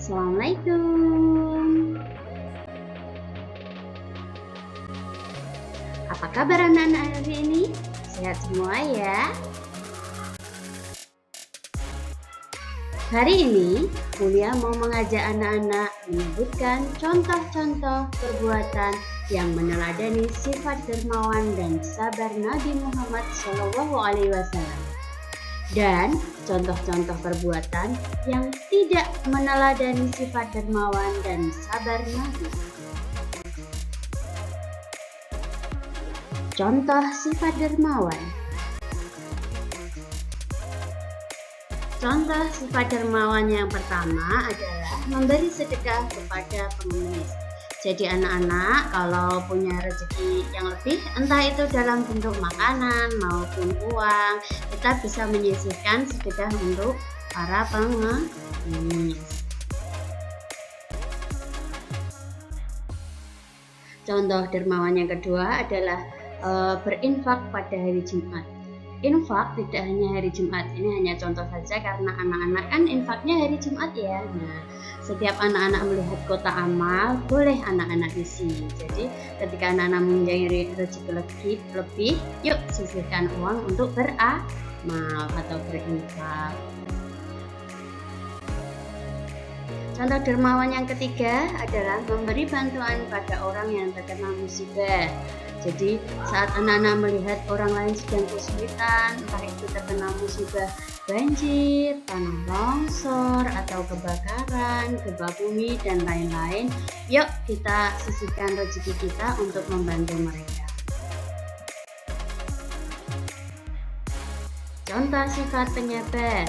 Assalamualaikum. Apa kabar anak-anak hari ini? Sehat semua ya? Hari ini, Mulia mau mengajak anak-anak menyebutkan contoh-contoh perbuatan yang meneladani sifat dermawan dan sabar Nabi Muhammad SAW. Dan contoh-contoh perbuatan yang tidak meneladani sifat dermawan dan sabar Nabi. Contoh sifat dermawan. Contoh sifat dermawan yang pertama adalah memberi sedekah kepada pengemis. Jadi anak-anak kalau punya rezeki yang lebih, entah itu dalam bentuk makanan maupun uang, kita bisa menyisihkan sedekah untuk para pengemis. Contoh dermawan yang kedua adalah berinfak pada hari Jumat. Infak tidak hanya hari Jumat, ini hanya contoh saja karena anak-anak kan infaknya hari Jumat ya. Nah, setiap anak-anak melihat kotak amal, boleh anak-anak isi. Jadi ketika anak-anak mempunyai rezeki lebih, yuk sisihkan uang untuk beramal atau berinfak. Contoh dermawan yang ketiga adalah memberi bantuan pada orang yang terkena musibah. Jadi saat anak-anak melihat orang lain sedang kesulitan, entah itu terkena musibah banjir, tanah longsor, atau kebakaran, gempa bumi, dan lain-lain, yuk kita sisihkan rezeki kita untuk membantu mereka. Contoh sifat penyabar.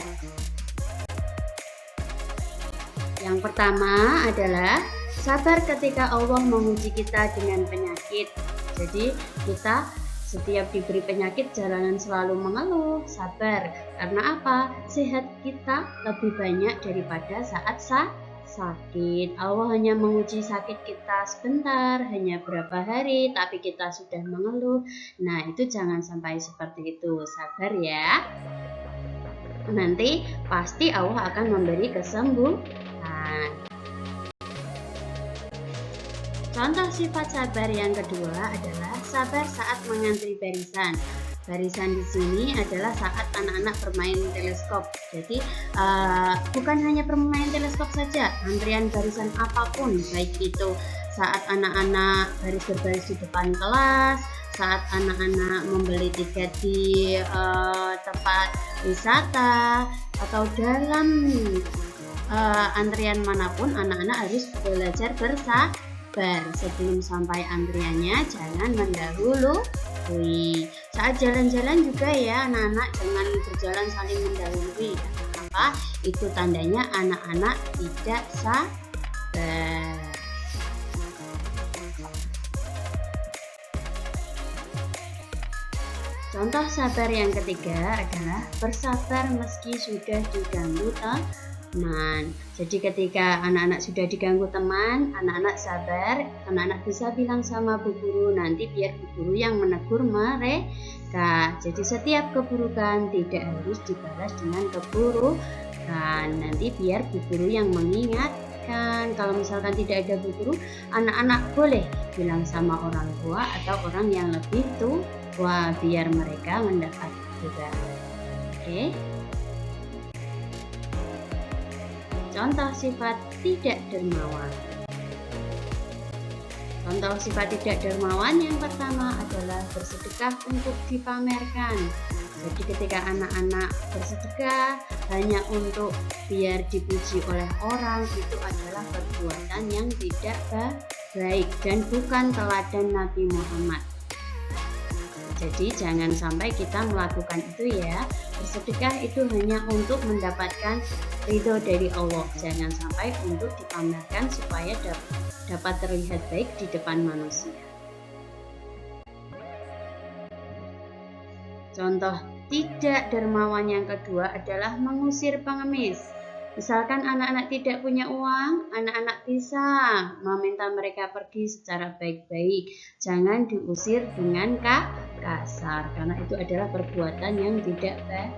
Yang pertama adalah sabar ketika Allah menguji kita dengan penyakit. Jadi kita setiap diberi penyakit jangan selalu mengeluh, sabar. Karena apa? Sehat kita lebih banyak daripada saat sakit. Allah hanya menguji sakit kita sebentar, hanya berapa hari, tapi kita sudah mengeluh. Nah, itu jangan sampai seperti itu. Sabar ya. Nanti pasti Allah akan memberi kesembuhan. Contoh sifat sabar yang kedua adalah sabar saat mengantri barisan. Barisan di sini adalah saat anak-anak bermain teleskop. Jadi bukan hanya bermain teleskop saja, antrian barisan apapun, baik itu saat anak-anak berbaris di depan kelas, saat anak-anak membeli tiket di tempat wisata, atau dalam antrian manapun anak-anak harus belajar bersabar. Sebelum sampai antriannya jangan mendahului. Saat jalan-jalan juga ya anak-anak jangan berjalan saling mendahului. Kenapa? Itu tandanya anak-anak tidak sabar. Contoh sabar yang ketiga adalah bersabar meski sudah diganggu teman. Jadi ketika anak-anak sudah diganggu teman, anak-anak sabar, anak-anak bisa bilang sama bu guru, nanti biar bu guru yang menegur mereka. Jadi setiap keburukan tidak harus dibalas dengan keburukan, nanti biar bu guru yang mengingatkan. Kalau misalkan tidak ada bu guru, anak-anak boleh bilang sama orang tua atau orang yang lebih tua biar mereka mendapat juga. Oke. Contoh sifat tidak dermawan. Contoh sifat tidak dermawan yang pertama adalah bersedekah untuk dipamerkan. Jadi ketika anak-anak bersedekah hanya untuk biar dipuji oleh orang, itu adalah perbuatan yang tidak baik dan bukan teladan Nabi Muhammad. Jadi jangan sampai kita melakukan itu ya. Bersedekah itu hanya untuk mendapatkan ridho dari Allah. Jangan sampai untuk dipamerkan supaya dapat terlihat baik di depan manusia. Contoh tidak dermawan yang kedua adalah mengusir pengemis. Misalkan anak-anak tidak punya uang, anak-anak bisa meminta mereka pergi secara baik-baik. Jangan diusir dengan kasar, karena itu adalah perbuatan yang tidak baik.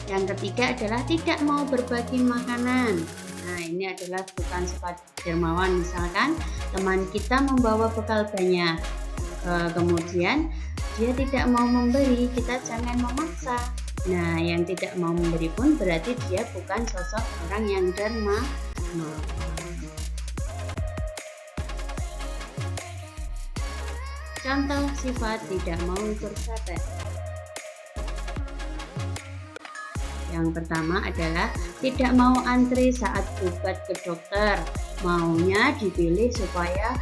Yang ketiga adalah tidak mau berbagi makanan. Nah, ini adalah bukan sifat dermawan. Misalkan teman kita membawa bekal banyak, kemudian dia tidak mau memberi, kita jangan memaksa. Nah, yang tidak mau memberi pun berarti dia bukan sosok orang yang dermawan. Contoh sifat tidak mau bersabar. Yang pertama adalah tidak mau antri saat berobat ke dokter. Maunya dipilih supaya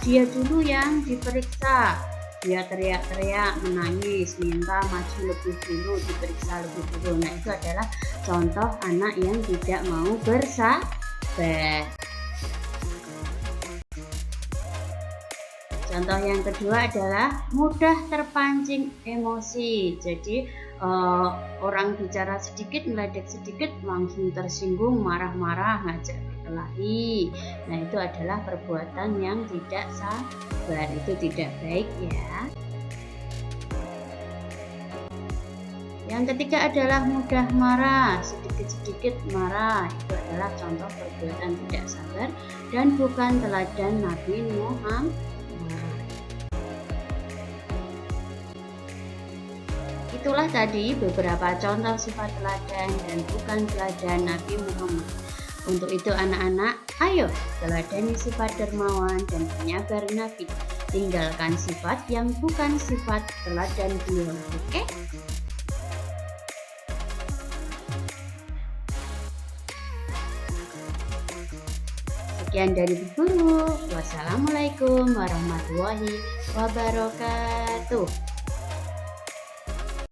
dia dulu yang diperiksa. Dia teriak-teriak, menangis, minta maju lebih dulu, diperiksa lebih dulu. Nah, itu adalah contoh anak yang tidak mau bersabar. Contoh yang kedua adalah mudah terpancing emosi. Jadi orang bicara sedikit, meledek sedikit, langsung tersinggung, marah-marah, ngajak berkelahi. Nah, itu adalah perbuatan yang tidak sabar. Itu tidak baik ya. Yang ketiga adalah mudah marah, sedikit-sedikit marah. Itu adalah contoh perbuatan tidak sabar dan bukan teladan Nabi Muhammad. Itulah tadi beberapa contoh sifat teladan dan bukan teladan Nabi Muhammad. Untuk itu anak-anak, ayo teladani sifat dermawan dan penyabar Nabi. Tinggalkan sifat yang bukan sifat teladan beliau. Oke? Sekian dari Bu Guru. Wassalamualaikum warahmatullahi wabarakatuh.